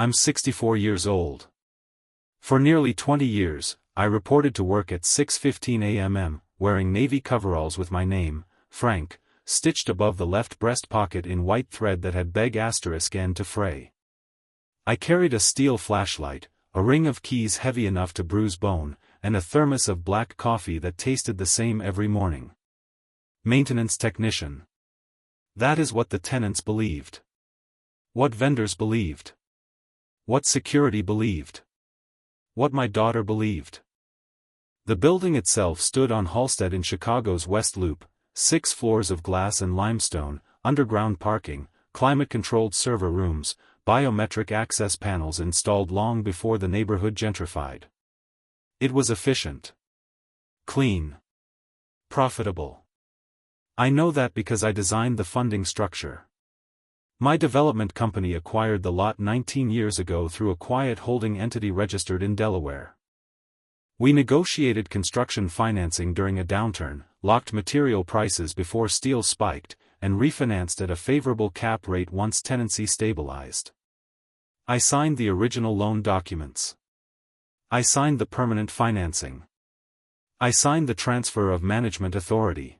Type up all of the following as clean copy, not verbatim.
I'm 64 years old. For nearly 20 years, I reported to work at 6:15 a.m., wearing navy coveralls with my name, Frank, stitched above the left breast pocket in white thread that had beg asterisk end to fray. I carried a steel flashlight, a ring of keys heavy enough to bruise bone, and a thermos of black coffee that tasted the same every morning. Maintenance technician. That is what the tenants believed. What vendors believed. What security believed. What my daughter believed. The building itself stood on Halsted in Chicago's West Loop, 6 floors of glass and limestone, underground parking, climate-controlled server rooms, biometric access panels installed long before the neighborhood gentrified. It was efficient. Clean. Profitable. I know that because I designed the funding structure. My development company acquired the lot 19 years ago through a quiet holding entity registered in Delaware. We negotiated construction financing during a downturn, locked material prices before steel spiked, and refinanced at a favorable cap rate once tenancy stabilized. I signed the original loan documents. I signed the permanent financing. I signed the transfer of management authority.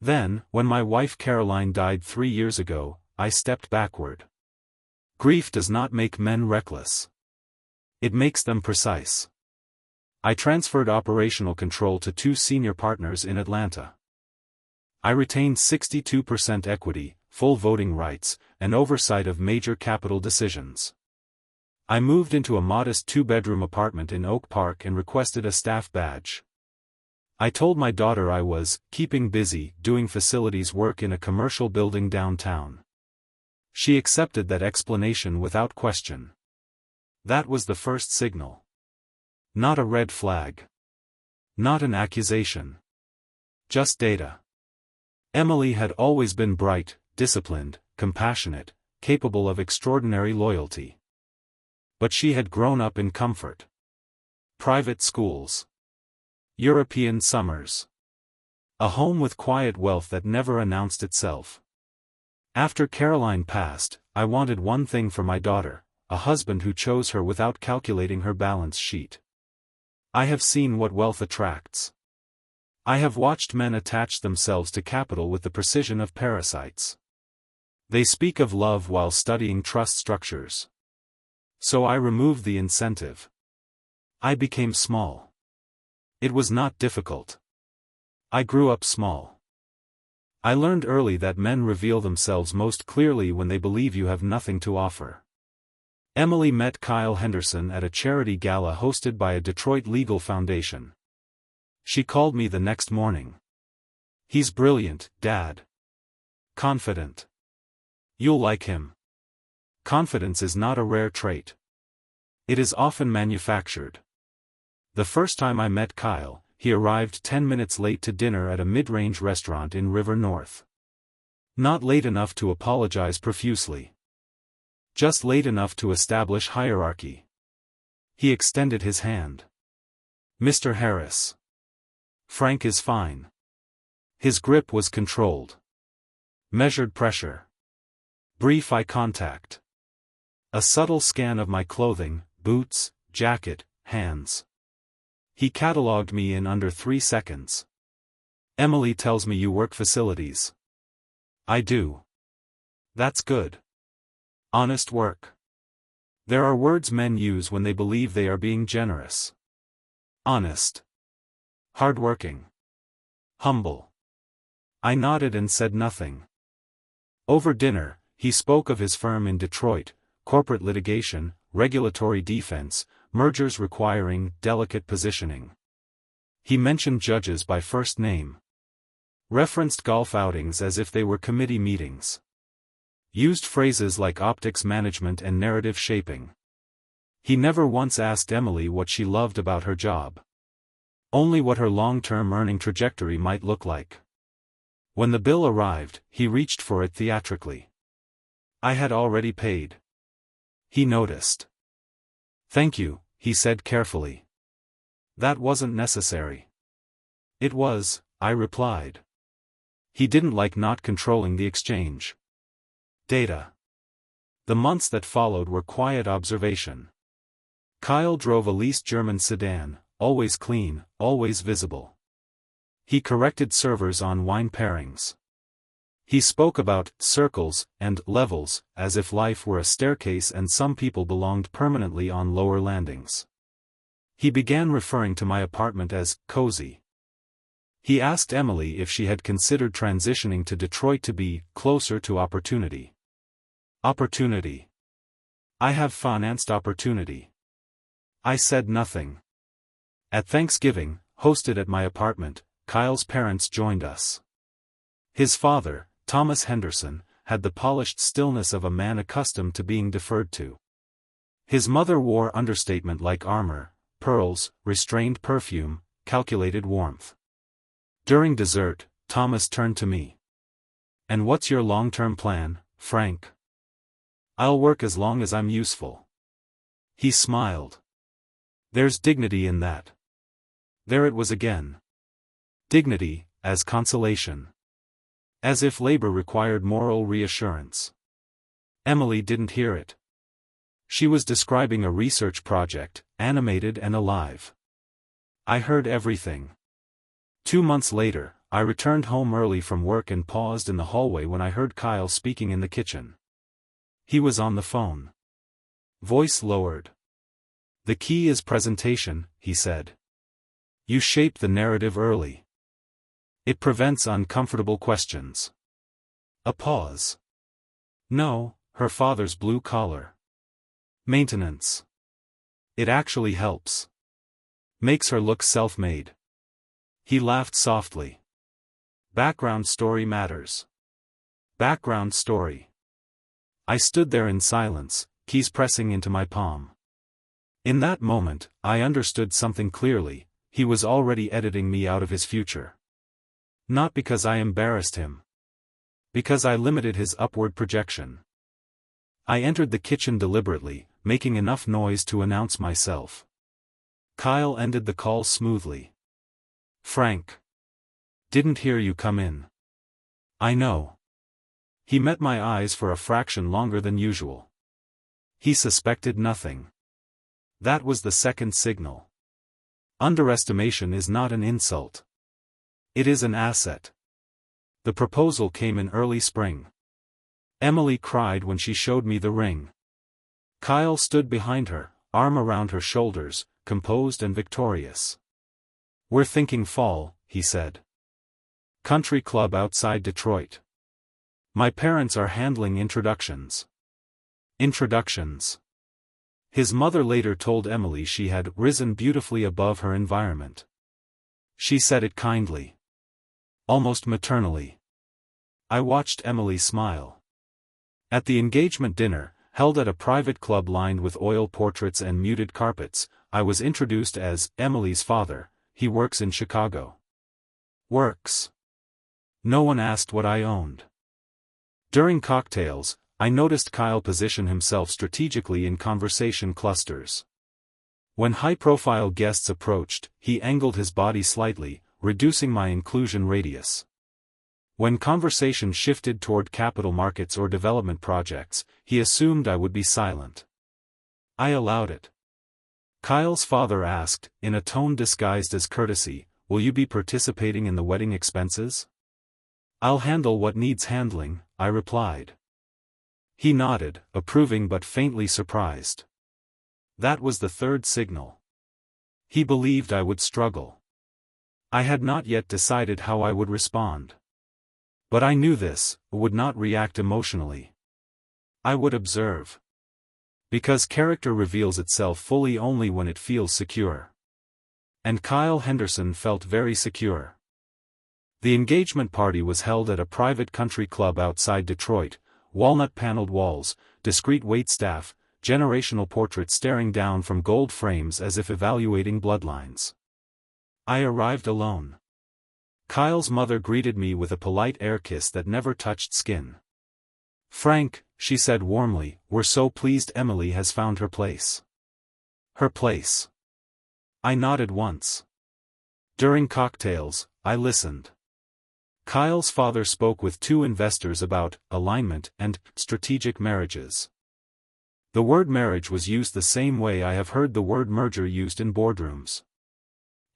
Then, when my wife Caroline died 3 years ago, I stepped backward. Grief does not make men reckless. It makes them precise. I transferred operational control to 2 senior partners in Atlanta. I retained 62% equity, full voting rights, and oversight of major capital decisions. I moved into a modest 2-bedroom apartment in Oak Park and requested a staff badge. I told my daughter I was keeping busy doing facilities work in a commercial building downtown. She accepted that explanation without question. That was the first signal. Not a red flag. Not an accusation. Just data. Emily had always been bright, disciplined, compassionate, capable of extraordinary loyalty. But she had grown up in comfort. Private schools. European summers. A home with quiet wealth that never announced itself. After Caroline passed, I wanted one thing for my daughter, a husband who chose her without calculating her balance sheet. I have seen what wealth attracts. I have watched men attach themselves to capital with the precision of parasites. They speak of love while studying trust structures. So I removed the incentive. I became small. It was not difficult. I grew up small. I learned early that men reveal themselves most clearly when they believe you have nothing to offer. Emily met Kyle Henderson at a charity gala hosted by a Detroit legal foundation. She called me the next morning. He's brilliant, Dad. Confident. You'll like him. Confidence is not a rare trait. It is often manufactured. The first time I met Kyle, he arrived 10 minutes late to dinner at a mid-range restaurant in River North. Not late enough to apologize profusely. Just late enough to establish hierarchy. He extended his hand. Mr. Harris. Frank is fine. His grip was controlled. Measured pressure. Brief eye contact. A subtle scan of my clothing, boots, jacket, hands. He catalogued me in under 3 seconds. Emily tells me you work facilities. I do. That's good. Honest work. There are words men use when they believe they are being generous. Honest. Hardworking. Humble. I nodded and said nothing. Over dinner, he spoke of his firm in Detroit, corporate litigation, regulatory defense, mergers requiring delicate positioning. He mentioned judges by first name. Referenced golf outings as if they were committee meetings. Used phrases like optics management and narrative shaping. He never once asked Emily what she loved about her job. Only what her long-term earning trajectory might look like. When the bill arrived, he reached for it theatrically. I had already paid. He noticed. Thank you, he said carefully. That wasn't necessary. It was, I replied. He didn't like not controlling the exchange. Data. The months that followed were quiet observation. Kyle drove a leased German sedan, always clean, always visible. He corrected servers on wine pairings. He spoke about circles and levels, as if life were a staircase and some people belonged permanently on lower landings. He began referring to my apartment as cozy. He asked Emily if she had considered transitioning to Detroit to be closer to opportunity. Opportunity. I have financed opportunity. I said nothing. At Thanksgiving, hosted at my apartment, Kyle's parents joined us. His father, Thomas Henderson, had the polished stillness of a man accustomed to being deferred to. His mother wore understatement like armor, pearls, restrained perfume, calculated warmth. During dessert, Thomas turned to me. "And what's your long-term plan, Frank?" "I'll work as long as I'm useful." He smiled. "There's dignity in that." There it was again. Dignity, as consolation. As if labor required moral reassurance. Emily didn't hear it. She was describing a research project, animated and alive. I heard everything. 2 months later, I returned home early from work and paused in the hallway when I heard Kyle speaking in the kitchen. He was on the phone. Voice lowered. "The key is presentation," he said. "You shape the narrative early. It prevents uncomfortable questions." A pause. "No, her father's blue collar. Maintenance. It actually helps. Makes her look self-made." He laughed softly. "Background story matters." Background story. I stood there in silence, keys pressing into my palm. In that moment, I understood something clearly: he was already editing me out of his future. Not because I embarrassed him. Because I limited his upward projection. I entered the kitchen deliberately, making enough noise to announce myself. Kyle ended the call smoothly. "Frank. Didn't hear you come in." "I know." He met my eyes for a fraction longer than usual. He suspected nothing. That was the second signal. Underestimation is not an insult. It is an asset. The proposal came in early spring. Emily cried when she showed me the ring. Kyle stood behind her, arm around her shoulders, composed and victorious. "We're thinking fall," he said. "Country club outside Detroit. My parents are handling introductions." Introductions. His mother later told Emily she had risen beautifully above her environment. She said it kindly. Almost maternally. I watched Emily smile. At the engagement dinner, held at a private club lined with oil portraits and muted carpets, I was introduced as Emily's father. He works in Chicago. Works. No one asked what I owned. During cocktails, I noticed Kyle position himself strategically in conversation clusters. When high-profile guests approached, he angled his body slightly, reducing my inclusion radius. When conversation shifted toward capital markets or development projects, he assumed I would be silent. I allowed it. Kyle's father asked, in a tone disguised as courtesy, "Will you be participating in the wedding expenses?" "I'll handle what needs handling," I replied. He nodded, approving but faintly surprised. That was the third signal. He believed I would struggle. I had not yet decided how I would respond. But I knew this: would not react emotionally. I would observe. Because character reveals itself fully only when it feels secure. And Kyle Henderson felt very secure. The engagement party was held at a private country club outside Detroit, walnut-paneled walls, discreet waitstaff, generational portraits staring down from gold frames as if evaluating bloodlines. I arrived alone. Kyle's mother greeted me with a polite air kiss that never touched skin. "Frank," she said warmly, "we're so pleased Emily has found her place." Her place. I nodded once. During cocktails, I listened. Kyle's father spoke with 2 investors about alignment and strategic marriages. The word marriage was used the same way I have heard the word merger used in boardrooms.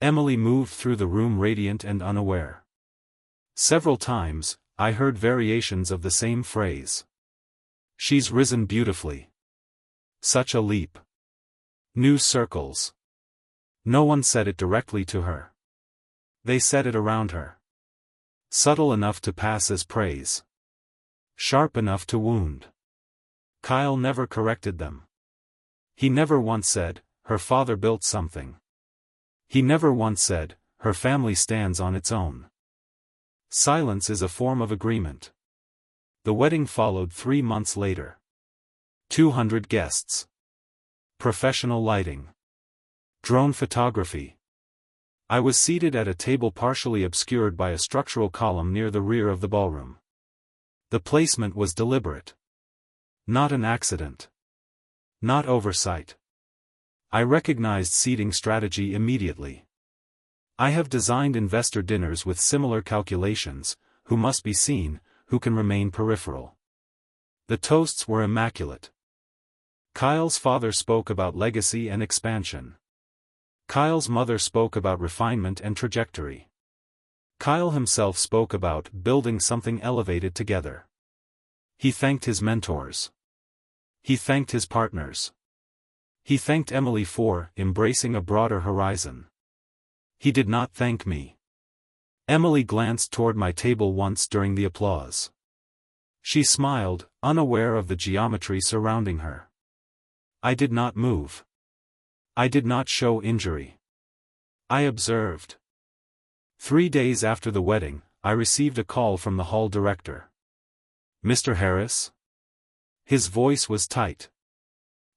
Emily moved through the room radiant and unaware. Several times, I heard variations of the same phrase. She's risen beautifully. Such a leap. New circles. No one said it directly to her. They said it around her. Subtle enough to pass as praise. Sharp enough to wound. Kyle never corrected them. He never once said, her father built something. He never once said, her family stands on its own. Silence is a form of agreement. The wedding followed 3 months later. 200 guests. Professional lighting. Drone photography. I was seated at a table partially obscured by a structural column near the rear of the ballroom. The placement was deliberate. Not an accident. Not oversight. I recognized seating strategy immediately. I have designed investor dinners with similar calculations: who must be seen, who can remain peripheral. The toasts were immaculate. Kyle's father spoke about legacy and expansion. Kyle's mother spoke about refinement and trajectory. Kyle himself spoke about building something elevated together. He thanked his mentors. He thanked his partners. He thanked Emily for embracing a broader horizon. He did not thank me. Emily glanced toward my table once during the applause. She smiled, unaware of the geometry surrounding her. I did not move. I did not show injury. I observed. 3 days after the wedding, I received a call from the hall director. Mr. Harris? His voice was tight.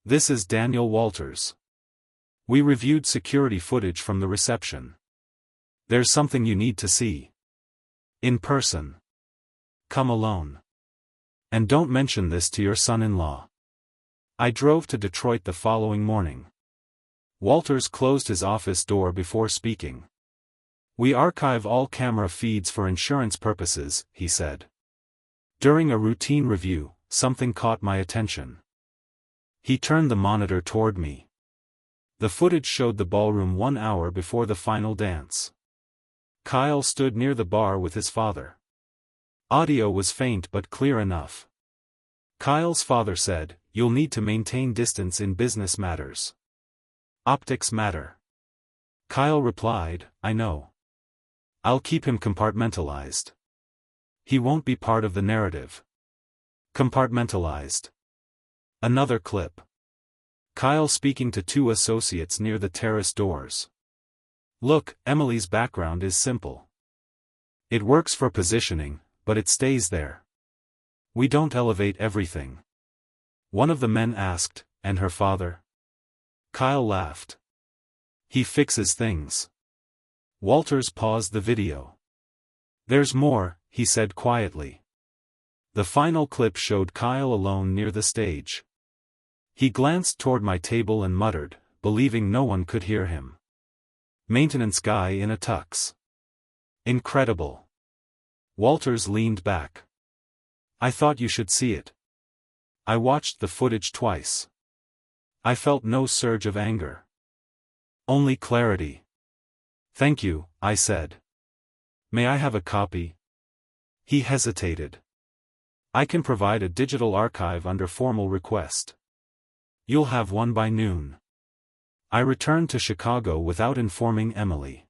This is Daniel Walters. We reviewed security footage from the reception. There's something you need to see. In person. Come alone. And don't mention this to your son-in-law. I drove to Detroit the following morning. Walters closed his office door before speaking. We archive all camera feeds for insurance purposes, he said. During a routine review, something caught my attention. He turned the monitor toward me. The footage showed the ballroom 1 hour before the final dance. Kyle stood near the bar with his father. Audio was faint but clear enough. Kyle's father said, "You'll need to maintain distance in business matters. Optics matter." Kyle replied, "I know. I'll keep him compartmentalized. He won't be part of the narrative." Compartmentalized. Another clip. Kyle speaking to 2 associates near the terrace doors. Look, Emily's background is simple. It works for positioning, but it stays there. We don't elevate everything. One of the men asked, "And her father?" Kyle laughed. "He fixes things." Walters paused the video. "There's more," he said quietly. The final clip showed Kyle alone near the stage. He glanced toward my table and muttered, believing no one could hear him. "Maintenance guy in a tux. Incredible." Walters leaned back. "I thought you should see it." I watched the footage twice. I felt no surge of anger. Only clarity. "Thank you," I said. "May I have a copy?" He hesitated. "I can provide a digital archive under formal request." "You'll have one by noon." I returned to Chicago without informing Emily.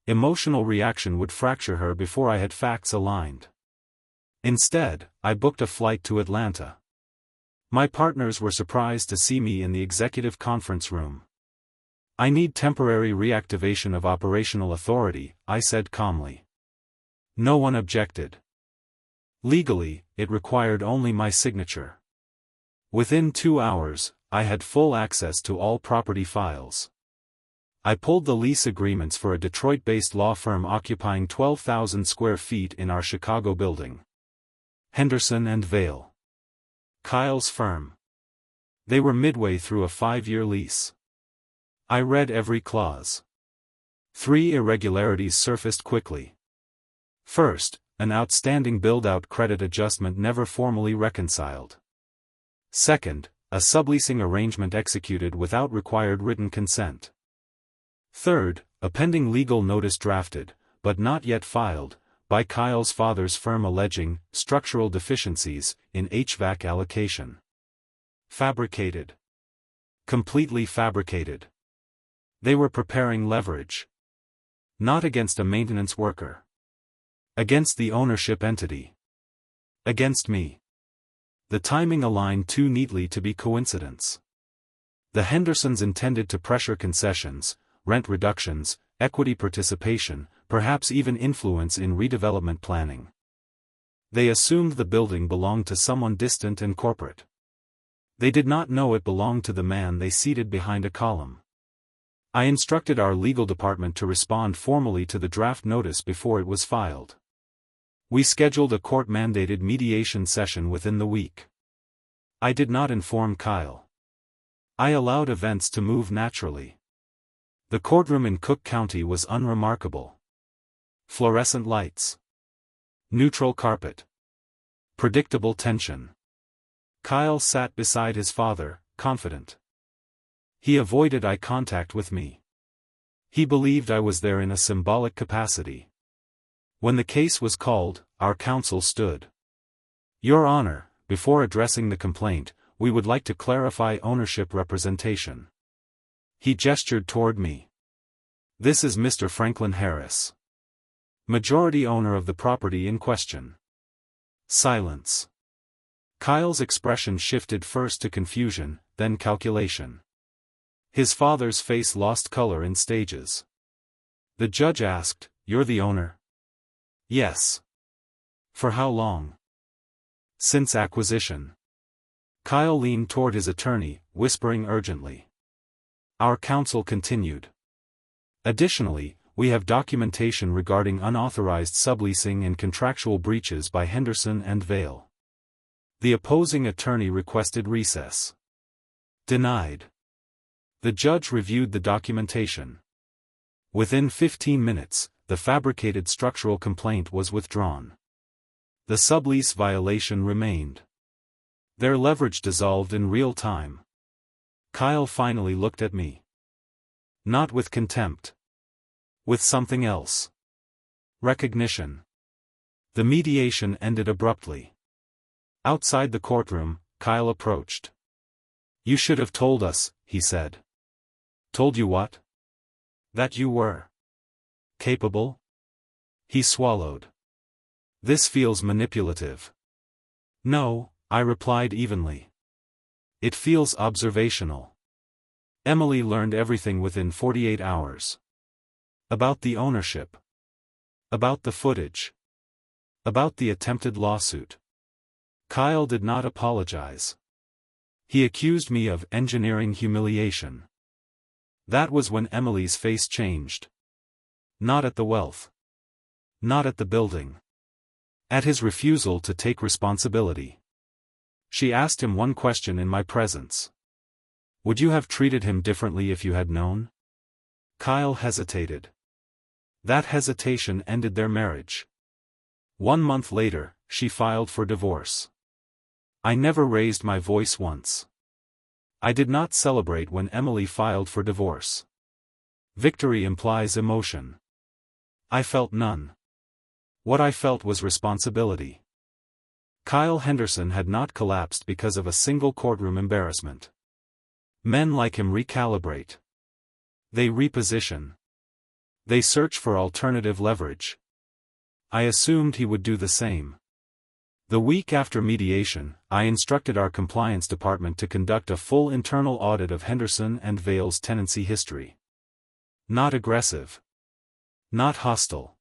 Emotional reaction would fracture her before I had facts aligned. Instead, I booked a flight to Atlanta. My partners were surprised to see me in the executive conference room. "I need temporary reactivation of operational authority," I said calmly. No one objected. Legally, it required only my signature. Within 2 hours, I had full access to all property files. I pulled the lease agreements for a Detroit-based law firm occupying 12,000 square feet in our Chicago building. Henderson and Vale. Kyle's firm. They were midway through a 5-year lease. I read every clause. 3 irregularities surfaced quickly. First, an outstanding build-out credit adjustment never formally reconciled. Second, a subleasing arrangement executed without required written consent. Third, a pending legal notice drafted, but not yet filed, by Kyle's father's firm alleging structural deficiencies in HVAC allocation. Fabricated. Completely fabricated. They were preparing leverage. Not against a maintenance worker. Against the ownership entity. Against me. The timing aligned too neatly to be coincidence. The Hendersons intended to pressure concessions, rent reductions, equity participation, perhaps even influence in redevelopment planning. They assumed the building belonged to someone distant and corporate. They did not know it belonged to the man they seated behind a column. I instructed our legal department to respond formally to the draft notice before it was filed. We scheduled a court-mandated mediation session within the week. I did not inform Kyle. I allowed events to move naturally. The courtroom in Cook County was unremarkable. Fluorescent lights. Neutral carpet. Predictable tension. Kyle sat beside his father, confident. He avoided eye contact with me. He believed I was there in a symbolic capacity. When the case was called, our counsel stood. Your Honor, before addressing the complaint, we would like to clarify ownership representation. He gestured toward me. This is Mr. Franklin Harris, majority owner of the property in question. Silence. Kyle's expression shifted first to confusion, then calculation. His father's face lost color in stages. The judge asked, "You're the owner?" "Yes." "For how long?" "Since acquisition." Kyle leaned toward his attorney, whispering urgently. Our counsel continued. Additionally, we have documentation regarding unauthorized subleasing and contractual breaches by Henderson and Vale. The opposing attorney requested recess. Denied. The judge reviewed the documentation. Within 15 minutes, the fabricated structural complaint was withdrawn. The sublease violation remained. Their leverage dissolved in real time. Kyle finally looked at me. Not with contempt. With something else. Recognition. The mediation ended abruptly. Outside the courtroom, Kyle approached. "You should have told us," he said. "Told you what?" "That you were capable?" He swallowed. "This feels manipulative." "No," I replied evenly. "It feels observational." Emily learned everything within 48 hours. About the ownership. About the footage. About the attempted lawsuit. Kyle did not apologize. He accused me of engineering humiliation. That was when Emily's face changed. Not at the wealth. Not at the building. At his refusal to take responsibility. She asked him one question in my presence. "Would you have treated him differently if you had known?" Kyle hesitated. That hesitation ended their marriage. 1 month later, she filed for divorce. I never raised my voice once. I did not celebrate when Emily filed for divorce. Victory implies emotion. I felt none. What I felt was responsibility. Kyle Henderson had not collapsed because of a single courtroom embarrassment. Men like him recalibrate. They reposition. They search for alternative leverage. I assumed he would do the same. The week after mediation, I instructed our compliance department to conduct a full internal audit of Henderson and Vale's tenancy history. Not aggressive. Not hostile.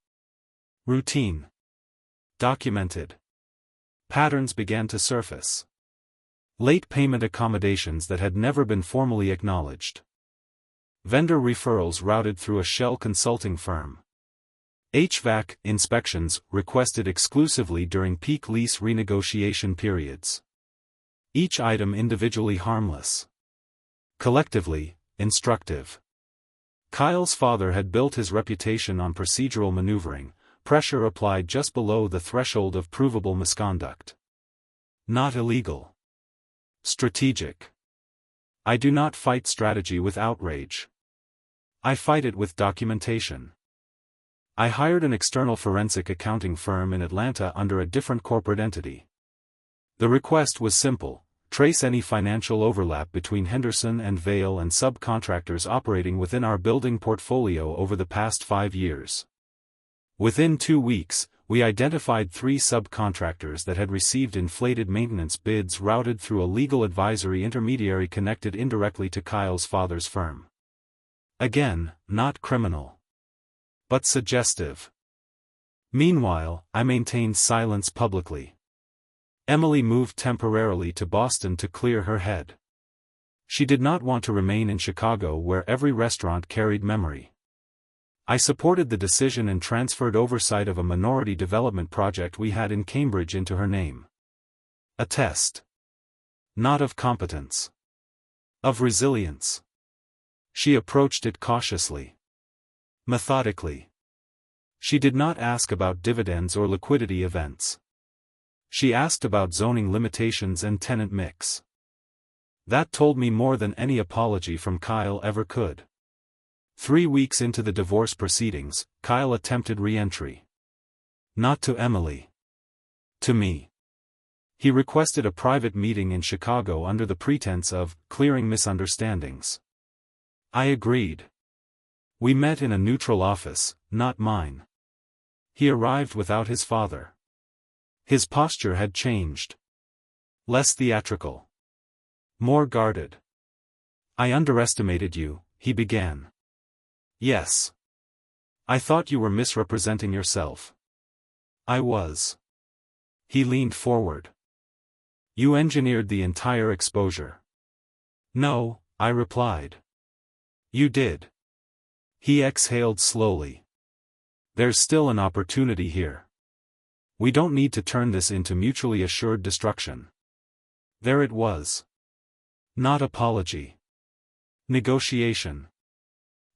Routine. Documented. Patterns began to surface. Late payment accommodations that had never been formally acknowledged. Vendor referrals routed through a shell consulting firm. HVAC inspections requested exclusively during peak lease renegotiation periods. Each item individually harmless. Collectively, instructive. Kyle's father had built his reputation on procedural maneuvering, pressure applied just below the threshold of provable misconduct. Not illegal. Strategic. I do not fight strategy with outrage. I fight it with documentation. I hired an external forensic accounting firm in Atlanta under a different corporate entity. The request was simple: trace any financial overlap between Henderson and Vail and subcontractors operating within our building portfolio over the past 5 years. Within 2 weeks, we identified 3 subcontractors that had received inflated maintenance bids routed through a legal advisory intermediary connected indirectly to Kyle's father's firm. Again, not criminal, but suggestive. Meanwhile, I maintained silence publicly. Emily moved temporarily to Boston to clear her head. She did not want to remain in Chicago, where every restaurant carried memory. I supported the decision and transferred oversight of a minority development project we had in Cambridge into her name. A test. Not of competence. Of resilience. She approached it cautiously. Methodically. She did not ask about dividends or liquidity events. She asked about zoning limitations and tenant mix. That told me more than any apology from Kyle ever could. 3 weeks into the divorce proceedings, Kyle attempted re-entry. Not to Emily. To me. He requested a private meeting in Chicago under the pretense of clearing misunderstandings. I agreed. We met in a neutral office, not mine. He arrived without his father. His posture had changed. Less theatrical. More guarded. I underestimated you, he began. Yes. I thought you were misrepresenting yourself. I was. He leaned forward. You engineered the entire exposure. No, I replied. You did. He exhaled slowly. There's still an opportunity here. We don't need to turn this into mutually assured destruction. There it was. Not apology. Negotiation.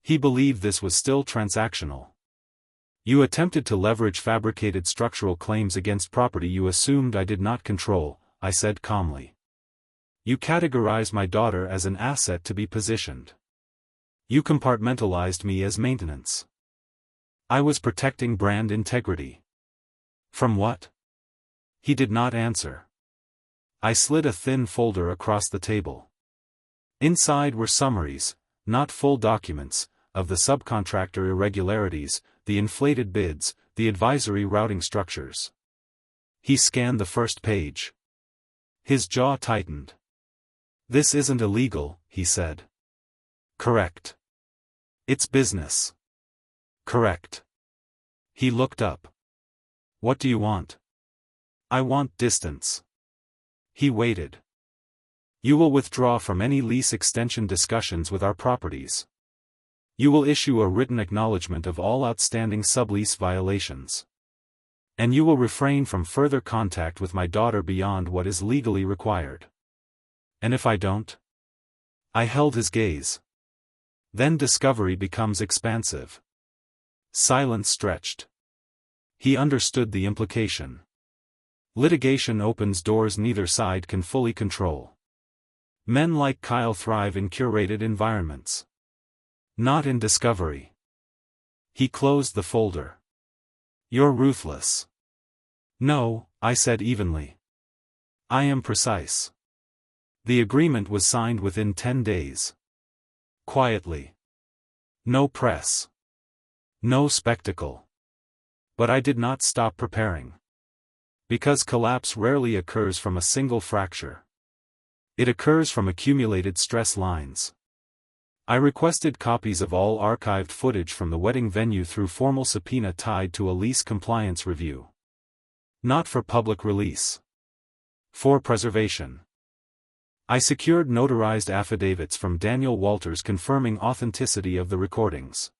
He believed this was still transactional. You attempted to leverage fabricated structural claims against property you assumed I did not control, I said calmly. You categorized my daughter as an asset to be positioned. You compartmentalized me as maintenance. I was protecting brand integrity. From what? He did not answer. I slid a thin folder across the table. Inside were summaries, not full documents, of the subcontractor irregularities, the inflated bids, the advisory routing structures. He scanned the first page. His jaw tightened. This isn't illegal, he said. Correct. It's business. Correct. He looked up. What do you want? I want distance. He waited. You will withdraw from any lease extension discussions with our properties. You will issue a written acknowledgement of all outstanding sublease violations. And you will refrain from further contact with my daughter beyond what is legally required. And if I don't? I held his gaze. Then discovery becomes expansive. Silence stretched. He understood the implication. Litigation opens doors neither side can fully control. Men like Kyle thrive in curated environments. Not in discovery. He closed the folder. You're ruthless. No, I said evenly. I am precise. The agreement was signed within 10 days. Quietly. No press. No spectacle. But I did not stop preparing. Because collapse rarely occurs from a single fracture. It occurs from accumulated stress lines. I requested copies of all archived footage from the wedding venue through formal subpoena tied to a lease compliance review. Not for public release. For preservation. I secured notarized affidavits from Daniel Walters confirming authenticity of the recordings.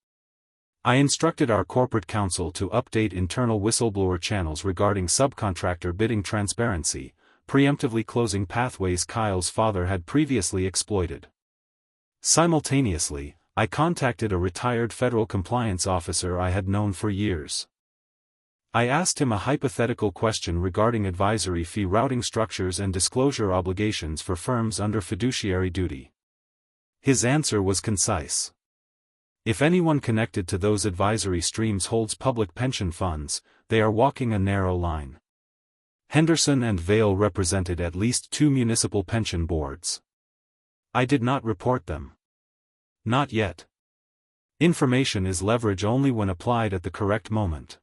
I instructed our corporate counsel to update internal whistleblower channels regarding subcontractor bidding transparency, preemptively closing pathways Kyle's father had previously exploited. Simultaneously, I contacted a retired federal compliance officer I had known for years. I asked him a hypothetical question regarding advisory fee routing structures and disclosure obligations for firms under fiduciary duty. His answer was concise. If anyone connected to those advisory streams holds public pension funds, they are walking a narrow line. Henderson and Vail represented at least 2 municipal pension boards. I did not report them. Not yet. Information is leverage only when applied at the correct moment.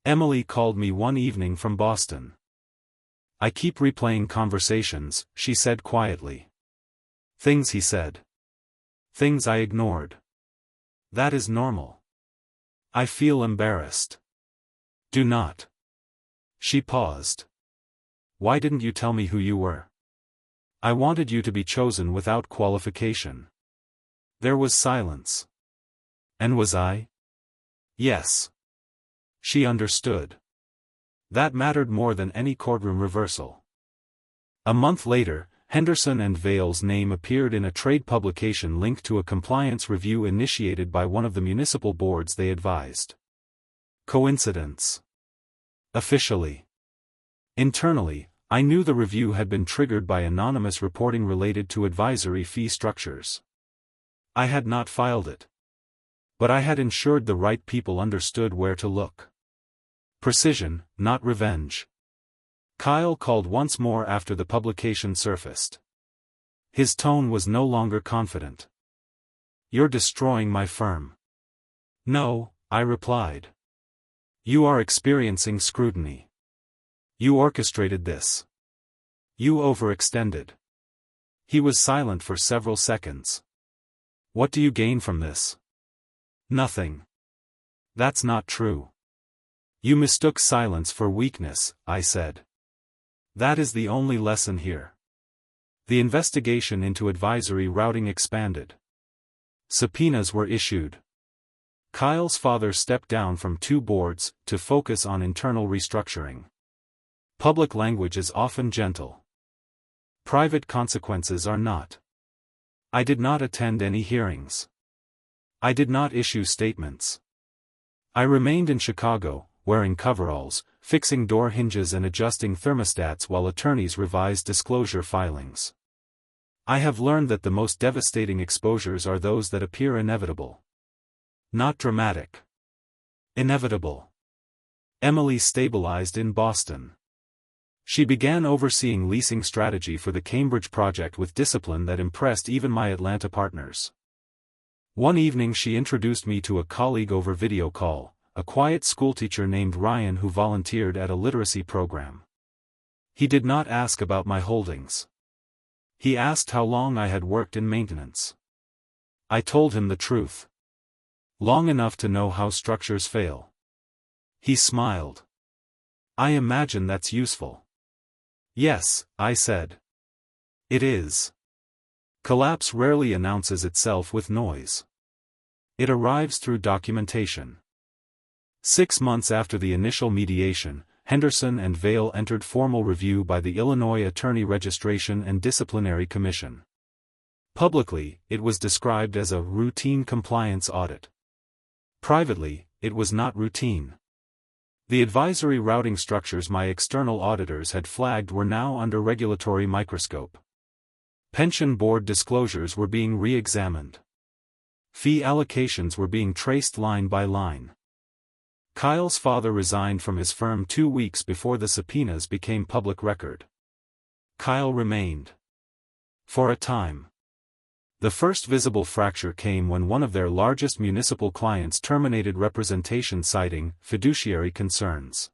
Emily called me one evening from Boston. I keep replaying conversations, she said quietly. Things he said. Things I ignored. That is normal. I feel embarrassed. Do not. She paused. Why didn't you tell me who you were? I wanted you to be chosen without qualification. There was silence. And was I? Yes. She understood. That mattered more than any courtroom reversal. A month later, Henderson and Vail's name appeared in a trade publication linked to a compliance review initiated by one of the municipal boards they advised. Coincidence? Officially. Internally, I knew the review had been triggered by anonymous reporting related to advisory fee structures. I had not filed it. But I had ensured the right people understood where to look. Precision, not revenge. Kyle called once more after the publication surfaced. His tone was no longer confident. You're destroying my firm. No, I replied. You are experiencing scrutiny. You orchestrated this. You overextended. He was silent for several seconds. What do you gain from this? Nothing. That's not true. You mistook silence for weakness, I said. That is the only lesson here. The investigation into advisory routing expanded. Subpoenas were issued. Kyle's father stepped down from 2 boards to focus on internal restructuring. Public language is often gentle. Private consequences are not. I did not attend any hearings. I did not issue statements. I remained in Chicago, wearing coveralls, fixing door hinges and adjusting thermostats while attorneys revised disclosure filings. I have learned that the most devastating exposures are those that appear inevitable. Not dramatic. Inevitable. Emily stabilized in Boston. She began overseeing leasing strategy for the Cambridge project with discipline that impressed even my Atlanta partners. One evening she introduced me to a colleague over video call, a quiet schoolteacher named Ryan who volunteered at a literacy program. He did not ask about my holdings. He asked how long I had worked in maintenance. I told him the truth. Long enough to know how structures fail. He smiled. I imagine that's useful. Yes, I said. It is. Collapse rarely announces itself with noise. It arrives through documentation. 6 months after the initial mediation, Henderson and Vail entered formal review by the Illinois Attorney Registration and Disciplinary Commission. Publicly, it was described as a routine compliance audit. Privately, it was not routine. The advisory routing structures my external auditors had flagged were now under regulatory microscope. Pension board disclosures were being re-examined. Fee allocations were being traced line by line. Kyle's father resigned from his firm 2 weeks before the subpoenas became public record. Kyle remained. For a time. The first visible fracture came when one of their largest municipal clients terminated representation citing fiduciary concerns.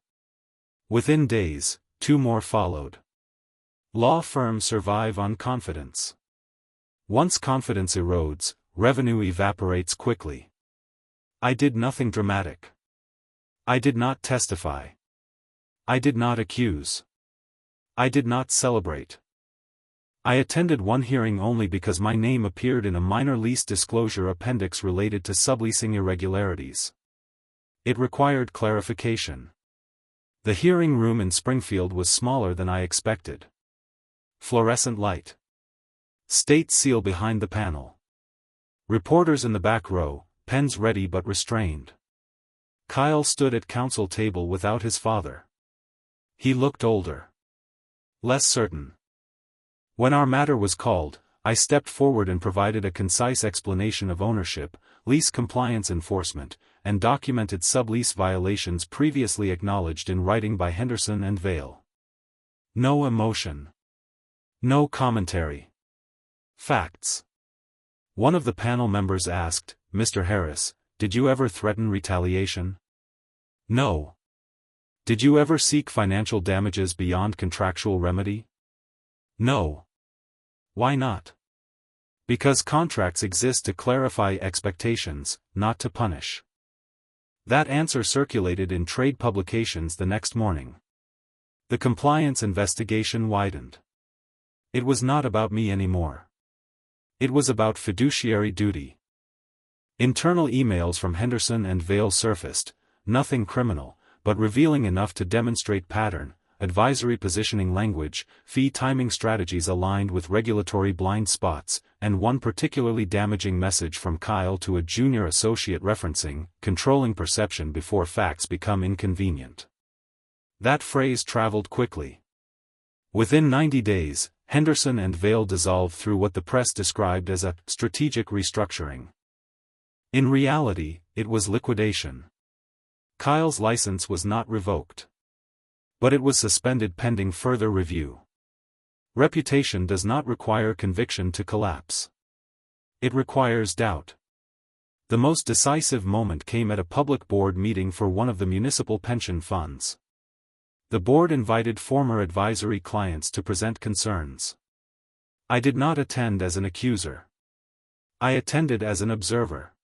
Within days, 2 more followed. Law firms survive on confidence. Once confidence erodes, revenue evaporates quickly. I did nothing dramatic. I did not testify. I did not accuse. I did not celebrate. I attended one hearing only because my name appeared in a minor lease disclosure appendix related to subleasing irregularities. It required clarification. The hearing room in Springfield was smaller than I expected. Fluorescent light. State seal behind the panel. Reporters in the back row, pens ready but restrained. Kyle stood at counsel table without his father. He looked older. Less certain. When our matter was called, I stepped forward and provided a concise explanation of ownership, lease compliance enforcement, and documented sublease violations previously acknowledged in writing by Henderson and Vail. No emotion. No commentary. Facts. One of the panel members asked, "Mr. Harris, did you ever threaten retaliation?" No. Did you ever seek financial damages beyond contractual remedy? No. Why not? Because contracts exist to clarify expectations, not to punish. That answer circulated in trade publications the next morning. The compliance investigation widened. It was not about me anymore. It was about fiduciary duty. Internal emails from Henderson and Vail surfaced, nothing criminal, but revealing enough to demonstrate pattern, advisory positioning language, fee timing strategies aligned with regulatory blind spots, and one particularly damaging message from Kyle to a junior associate referencing, controlling perception before facts become inconvenient. That phrase traveled quickly. Within 90 days, Henderson and Vail dissolved through what the press described as a strategic restructuring. In reality, it was liquidation. Kyle's license was not revoked. But it was suspended pending further review. Reputation does not require conviction to collapse. It requires doubt. The most decisive moment came at a public board meeting for one of the municipal pension funds. The board invited former advisory clients to present concerns. I did not attend as an accuser. I attended as an observer.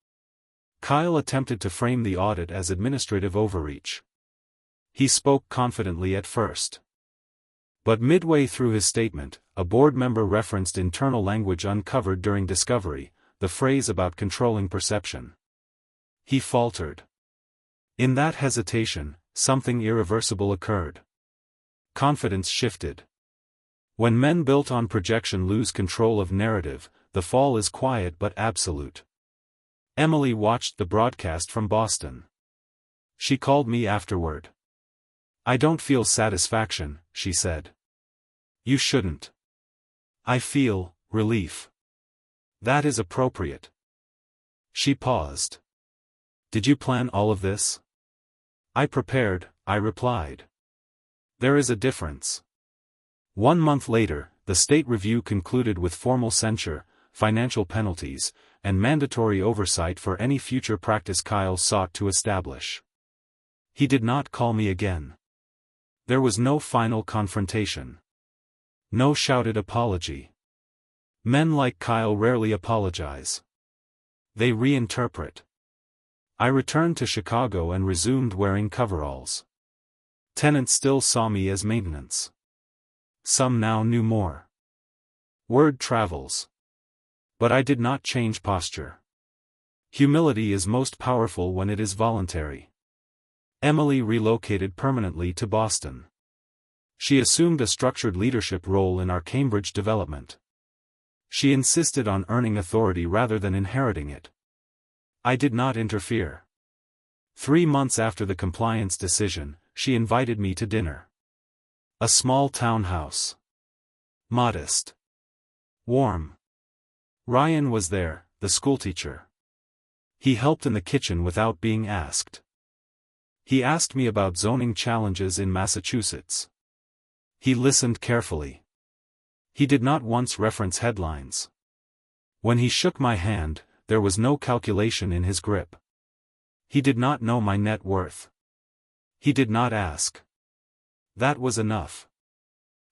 Kyle attempted to frame the audit as administrative overreach. He spoke confidently at first. But midway through his statement, a board member referenced internal language uncovered during discovery, the phrase about controlling perception. He faltered. In that hesitation, something irreversible occurred. Confidence shifted. When men built on projection lose control of narrative, the fall is quiet but absolute. Emily watched the broadcast from Boston. She called me afterward. "I don't feel satisfaction," she said. "You shouldn't." "I feel relief." "That is appropriate." She paused. "Did you plan all of this?" "I prepared," I replied. "There is a difference." 1 month later, the state review concluded with formal censure, financial penalties, and mandatory oversight for any future practice Kyle sought to establish. He did not call me again. There was no final confrontation. No shouted apology. Men like Kyle rarely apologize. They reinterpret. I returned to Chicago and resumed wearing coveralls. Tenants still saw me as maintenance. Some now knew more. Word travels. But I did not change posture. Humility is most powerful when it is voluntary. Emily relocated permanently to Boston. She assumed a structured leadership role in our Cambridge development. She insisted on earning authority rather than inheriting it. I did not interfere. 3 months after the compliance decision, she invited me to dinner. A small townhouse. Modest. Warm. Ryan was there, the schoolteacher. He helped in the kitchen without being asked. He asked me about zoning challenges in Massachusetts. He listened carefully. He did not once reference headlines. When he shook my hand, there was no calculation in his grip. He did not know my net worth. He did not ask. That was enough.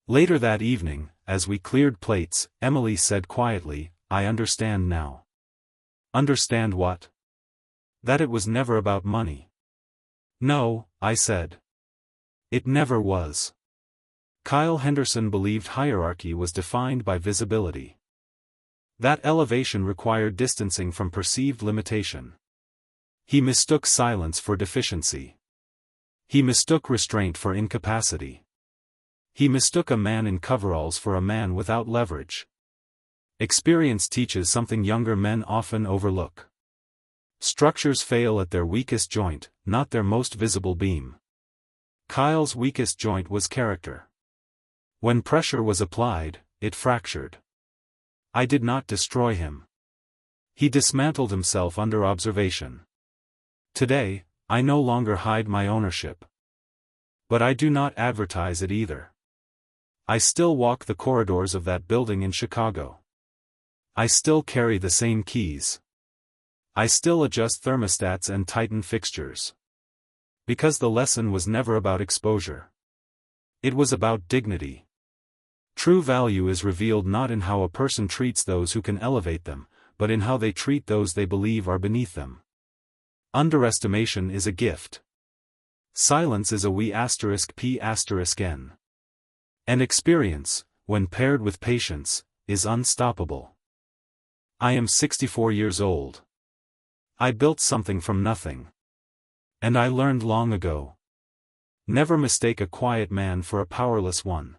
Later that evening, as we cleared plates, Emily said quietly, "I understand now." Understand what? That it was never about money. No, I said. It never was. Kyle Henderson believed hierarchy was defined by visibility. That elevation required distancing from perceived limitation. He mistook silence for deficiency. He mistook restraint for incapacity. He mistook a man in coveralls for a man without leverage. Experience teaches something younger men often overlook. Structures fail at their weakest joint, not their most visible beam. Kyle's weakest joint was character. When pressure was applied, it fractured. I did not destroy him. He dismantled himself under observation. Today, I no longer hide my ownership. But I do not advertise it either. I still walk the corridors of that building in Chicago. I still carry the same keys. I still adjust thermostats and tighten fixtures. Because the lesson was never about exposure. It was about dignity. True value is revealed not in how a person treats those who can elevate them, but in how they treat those they believe are beneath them. Underestimation is a gift. Silence is a *p*n. And experience, when paired with patience, is unstoppable. I am 64 years old. I built something from nothing. And I learned long ago. Never mistake a quiet man for a powerless one.